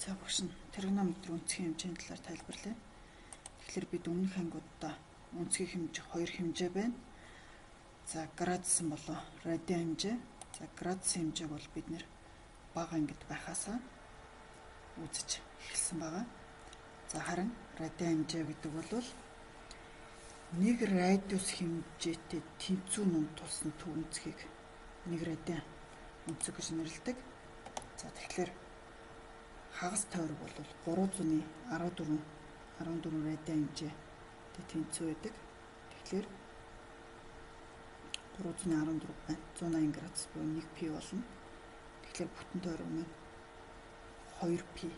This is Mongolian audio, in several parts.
За багш нь тригонометрийн үнцгийн хэмжээний талаар тайлбарлая. Тэгэхээр бид өмнөх ангиудаа үнцгийн хэмжээ хоёр хэмжээ байна. За градусан болон радиан хэмжээ. За градусын хэмжээг бол бид нэр бага ангид байхаасаа үзэж эхэлсэн байгаа. За харин радиан хэмжээ гэдэг бол нэг радиус хэмжээтэй тэнцүү нүн тулсан төв үнцгийг нэг радиан үнцэг гэж нэрлэдэг. За тэгэхээр хагас тойрог бол 314 радиан хэмжээтэй тэнцүү байдаг. Тэгэхээр 314 байна. 180 градус буюу 1 пи болно. Тэгэхээр бүтэн тойрог нь 2 пи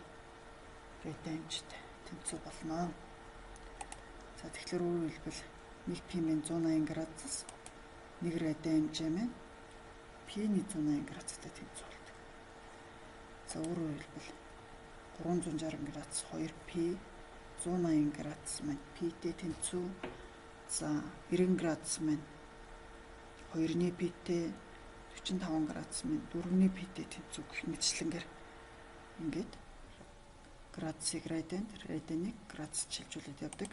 радиан хэмжээтэй тэнцүү болно. За тэгэхээр өөрөөр хэлбэл 1 пи минь 180 градус 1 радиан хэмжээ маань пиний 180 градустай тэнцүү болдог. За өөрөөр хэлбэл 360 градус 2 пи 180 градус маань питэй тэнцүү. За 90 градус маань 2-ны питэй 45 градус маань 4-ний питэй тэнцүү гэх мэтчлэнгээр ингээд градусыг радианыг градус шилжүүлээд явдаг.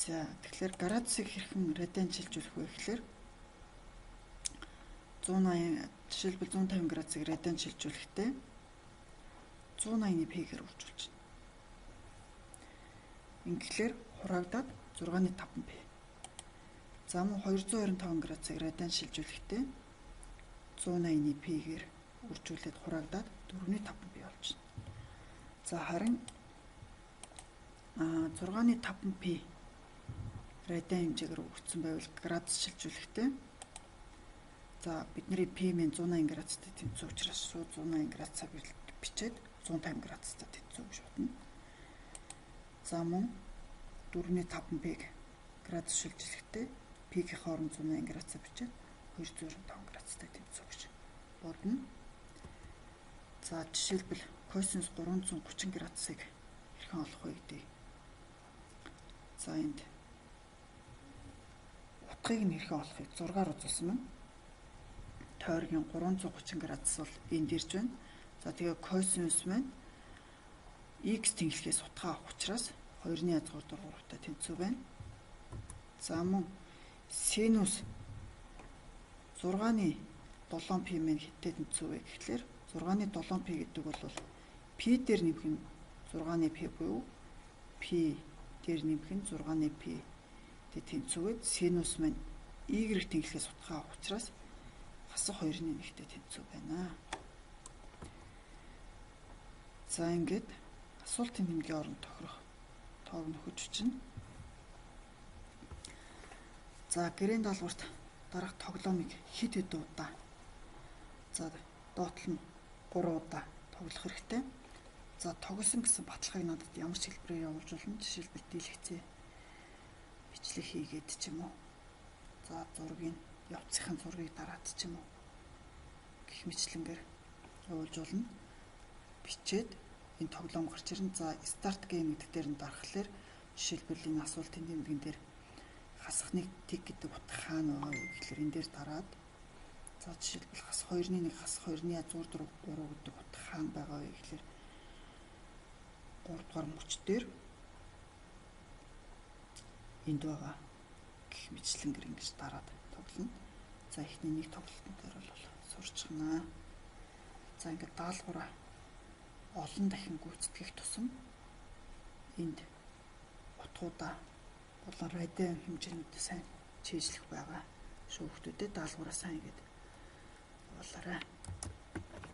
За тэгэхээр градусыг хэрхэн радиан шилжүүлэх вэ гэхээр 180 жишээлбэл 150 градусыг радиан шилжүүлэхдээ 180-ны пигээр үржүүлж байна. Ингэхлээр хураагдаад 6.5 пи. За мөн 225 градусыг радиан шилжүүлэхдээ 180-ны пигээр үржүүлээд хураагдаад 4.5 пи болж байна. За харин 6.5 пи радиан хэмжээгээр өргөцсөн байвал градус шилжүүлэхдээ за бидний пи минь 180 градустай тэнцүү учраас шууд 180 градусаар бичээд 150 градустай тэнцүү гэж бодно. За мөн 4.5 пиг градус шилжүүлэхдээ пигийн хооронд 180 градусаар бичээд 295 градустай тэнцүү гэж бодно. За жишээлбэл косинус 330 градусыг хэрхэн олох вэ гэдэг. За энд утгыг нь хэрхэн олохыг 6-аар үзүүлсэн байна. Тойргийн 330 градус бол энд ирж байна. За тэгээ косинус маань x тэнхлэхээс утгаа авах учраас 2-ны язгуур дургууртай тэнцүү байна. За мөн синус 6-ны 7 пи маань хиттэй тэнцүү вэ гэхлээр 6-ны 7 пи гэдэг бол пи дээр нэмэх нь 6-ны пи буюу пи дээр нэмэх нь 6-ны пи тэг тэнцүүгээд синус маань y тэнхлэхээс утгаа авах учраас хасах 2-ны 1-тэй тэнцүү байна. За ингээд асуултын тэмдгийн оронд тохирох тоог нөхөж чинь. За гэрээний даалгаварт дараах тоглоомыг хэд удаа за доотлол нь 3 удаа тоглох хэрэгтэй. За тоглосон гэсэн баталгааг надад ямар ч хэлбэрээр явуулж болно. Жишээлбэл дийлэгцээ бичлэг хийгээд ч юм уу. За зургийг явцсхийн зургийг дараад ч юм уу. Гэх мэтлэнгээр явуулж болно. Бичээд энэ тоглоом гарч ирнэ. За старт гейм гэдэг дээр нь дарахлаар жишээлбэл энэ асуултын тэмдэгэн дээр хасахныг тик гэдэг утга хаана байгаа вэ гэхэлэр энэ дээр дараад за жишээлбэл хасах 2-ны 1 хасах 2-ны язгуур 3 гэдэг утга хаана байгаа вэ гэхэлэр 3 дугаар мөч дээр энд байгаа гэх мэтлэнгээр ингэж дараад тоглоно. За эхний нэг тоглолтын дээр бол сурчхнаа. За ингээд даалгавраа олон дахин гүйцэтгэх тусам энд утгуудаа болон радиан хэмжээнүүдээ сайн чийжлэх байгаа. Шүүхтүүдэд даалгавраа сайн гэдэг болоорой.